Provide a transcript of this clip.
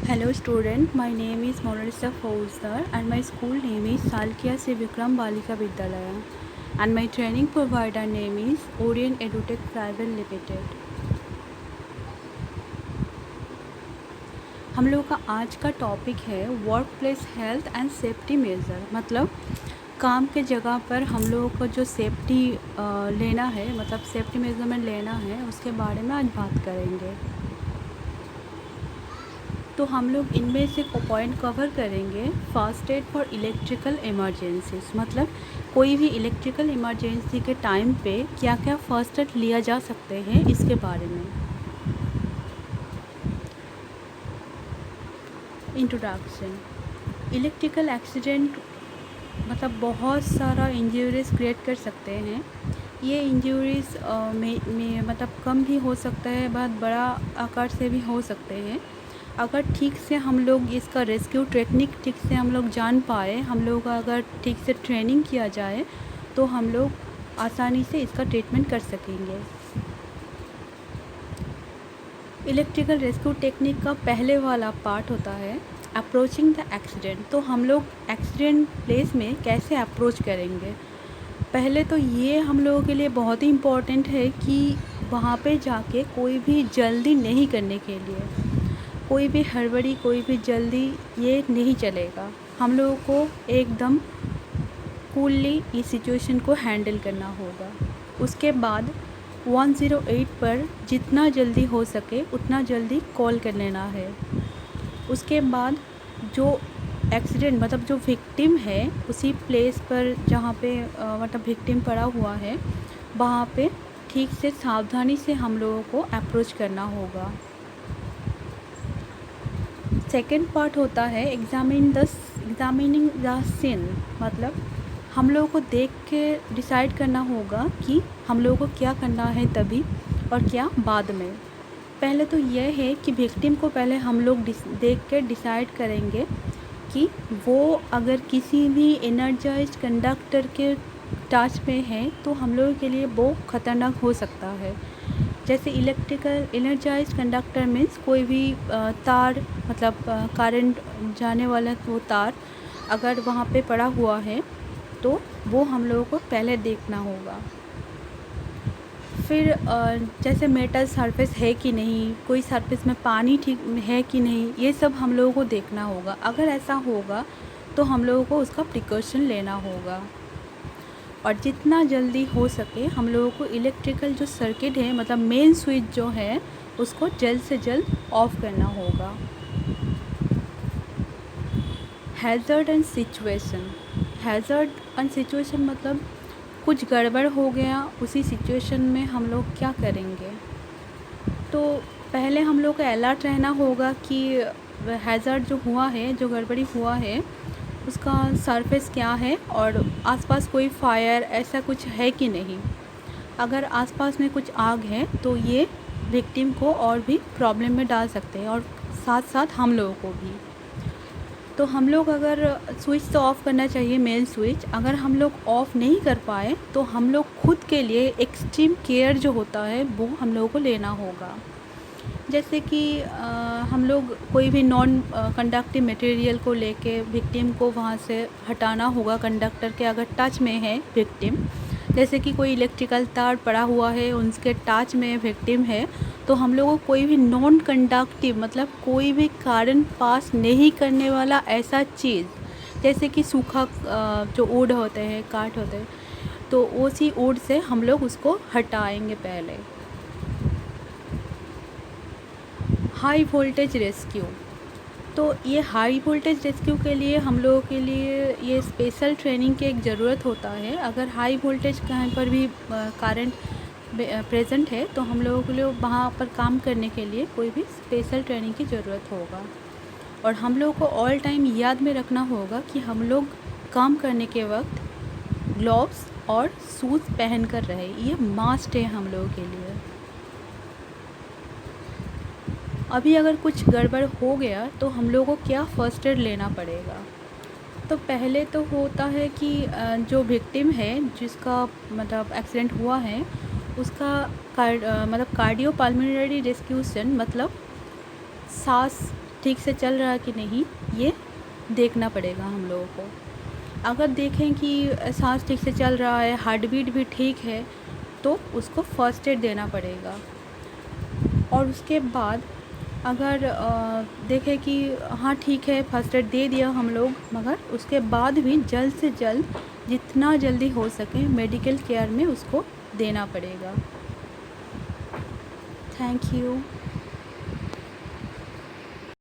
Hello student, my name is Monalisa Fauzdar and my school name is Salkia Sri Vikram Balika Vidyalaya and my training provider name is Orient EduTech Private Limited। हम लोगों का आज का topic है work place health and safety major, मतलब काम के जगह पर हम लोगों को जो सेफ्टी लेना है, मतलब सेफ्टी मेजरमेंट लेना है, उसके बारे में आज बात करेंगे। तो हम लोग इनमें से पॉइंट कवर करेंगे। First aid for electrical emergencies, मतलब कोई भी इलेक्ट्रिकल इमरजेंसी के टाइम पे क्या क्या फर्स्ट एड लिया जा सकते हैं, इसके बारे में। इंट्रोडक्शन। इलेक्ट्रिकल एक्सीडेंट मतलब बहुत सारा इंजरीज क्रिएट कर सकते हैं। ये इंजरीज में मतलब कम भी हो सकता है, बहुत बड़ा आकार से भी हो सकते हैं। अगर ठीक से हम लोग इसका रेस्क्यू टेक्निक ठीक से हम लोग जान पाए, हम लोग अगर ठीक से ट्रेनिंग किया जाए तो हम लोग आसानी से इसका ट्रीटमेंट कर सकेंगे। इलेक्ट्रिकल रेस्क्यू टेक्निक का पहले वाला पार्ट होता है अप्रोचिंग द एक्सीडेंट। तो हम लोग एक्सीडेंट प्लेस में कैसे अप्रोच करेंगे। पहले तो ये हम लोगों के लिए बहुत ही इम्पोर्टेंट है कि वहाँ पे जाके कोई भी जल्दी नहीं करने के लिए, कोई भी हड़बड़ी, कोई भी जल्दी ये नहीं चलेगा। हम लोगों को एकदम कूलली इस सिचुएशन को हैंडल करना होगा। उसके बाद 108 पर जितना जल्दी हो सके उतना जल्दी कॉल कर लेना है। उसके बाद जो एक्सीडेंट मतलब जो विक्टिम है उसी प्लेस पर जहाँ पे मतलब विक्टिम पड़ा हुआ है, वहाँ पे ठीक से सावधानी से हम लोगों को अप्रोच करना होगा। सेकेंड पार्ट होता है एग्जामिनिंग द सीन, मतलब हम लोगों को देख के डिसाइड करना होगा कि हम लोगों को क्या करना है तभी और क्या बाद में। पहले तो यह है कि विक्टिम को पहले हम लोग देख के डिसाइड करेंगे कि वो अगर किसी भी एनर्जाइज्ड कंडक्टर के टच में है तो हम लोगों के लिए वो ख़तरनाक हो सकता है। जैसे इलेक्ट्रिकल एनर्जाइज्ड कंडक्टर मीन्स कोई भी तार, मतलब करंट जाने वाला वो तार अगर वहाँ पे पड़ा हुआ है तो वो हम लोगों को पहले देखना होगा। फिर जैसे मेटल सरफेस है कि नहीं, कोई सरफेस में पानी ठीक है कि नहीं, ये सब हम लोगों को देखना होगा। अगर ऐसा होगा तो हम लोगों को उसका प्रिकॉशन लेना होगा और जितना जल्दी हो सके हम लोगों को इलेक्ट्रिकल जो सर्किट है, मतलब मेन स्विच जो है, उसको जल्द से जल्द ऑफ करना होगा। Hazard and situation. Hazard and situation मतलब कुछ गड़बड़ हो गया, उसी सिचुएशन में हम लोग क्या करेंगे। तो पहले हम लोग को अलर्ट रहना होगा कि हैज़र्ड जो हुआ है, जो गड़बड़ी हुआ है, उसका सरफेस क्या है और आसपास कोई फायर ऐसा कुछ है कि नहीं। अगर आसपास में कुछ आग है तो ये विक्टिम को और भी प्रॉब्लम में डाल सकते हैं और साथ साथ हम लोगों को भी। तो हम लोग अगर स्विच तो ऑफ़ करना चाहिए, मेन स्विच। अगर हम लोग ऑफ़ नहीं कर पाए तो हम लोग खुद के लिए एक्सट्रीम केयर जो होता है वो हम लोगों को लेना होगा। जैसे कि हम लोग कोई भी नॉन कंडक्टिव मटेरियल को लेके विक्टिम को वहाँ से हटाना होगा। कंडक्टर के अगर टच में है विक्टिम, जैसे कि कोई इलेक्ट्रिकल तार पड़ा हुआ है, उनके टच में विक्टिम है, तो हम लोगों को कोई भी नॉन कंडक्टिव मतलब कोई भी करंट पास नहीं करने वाला ऐसा चीज़, जैसे कि सूखा जो वुड होते हैं, काट होते हैं, तो उसी वुड से हम लोग उसको हटाएंगे पहले। High voltage rescue. तो ये हाई वोल्टेज रेस्क्यू के लिए हम लोगों के लिए ये स्पेशल ट्रेनिंग की एक ज़रूरत होता है। अगर हाई वोल्टेज कहीं पर भी करंट प्रेजेंट है तो हम लोगों के लिए वहाँ पर काम करने के लिए कोई भी स्पेशल ट्रेनिंग की ज़रूरत होगा। और हम लोगों को ऑल टाइम याद में रखना होगा कि हम लोग काम करने के वक्त ग्लव्स और शूज़ पहन कर रहे, ये मस्ट है हम लोगों के लिए। अभी अगर कुछ गड़बड़ हो गया तो हम लोगों को क्या फ़र्स्ट एड लेना पड़ेगा। तो पहले तो होता है कि जो विक्टिम है, जिसका मतलब एक्सीडेंट हुआ है, उसका मतलब कार्डियोपल्मोनरी रेस्क्यूशन, मतलब सांस ठीक से चल रहा है कि नहीं, ये देखना पड़ेगा हम लोगों को। अगर देखें कि सांस ठीक से चल रहा है, हार्ट बीट भी ठीक है, तो उसको फर्स्ट एड देना पड़ेगा। और उसके बाद अगर देखें कि हाँ ठीक है, फर्स्ट एड दे दिया हम लोग, मगर उसके बाद भी जल्द से जल्द जितना जल्दी हो सके मेडिकल केयर में उसको देना पड़ेगा। Thank you.